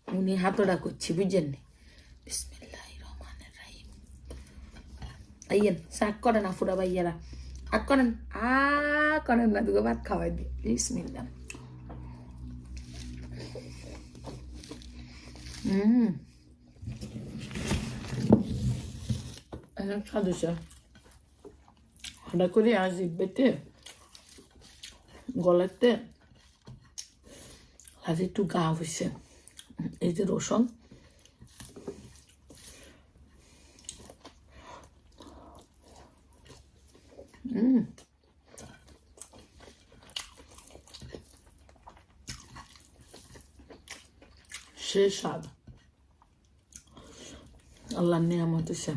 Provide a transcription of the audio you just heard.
উনি হাতড়া করছি বুঝছেন নি বিসমিল্লাহির রহমানির রহিম আইয়েন শাক করেন আফুরা ভাইয়ারা আগ করেন করেন না দুটো ভাত খাওয়াই দি বিসমিল্লাহ সাদুসা হঠাৎ করে আজ বেটে গলাতে আজ একটু গা হয়েছে এই যে রসুন সে স্বাদ আল্লাহর নিয়ামত হইছে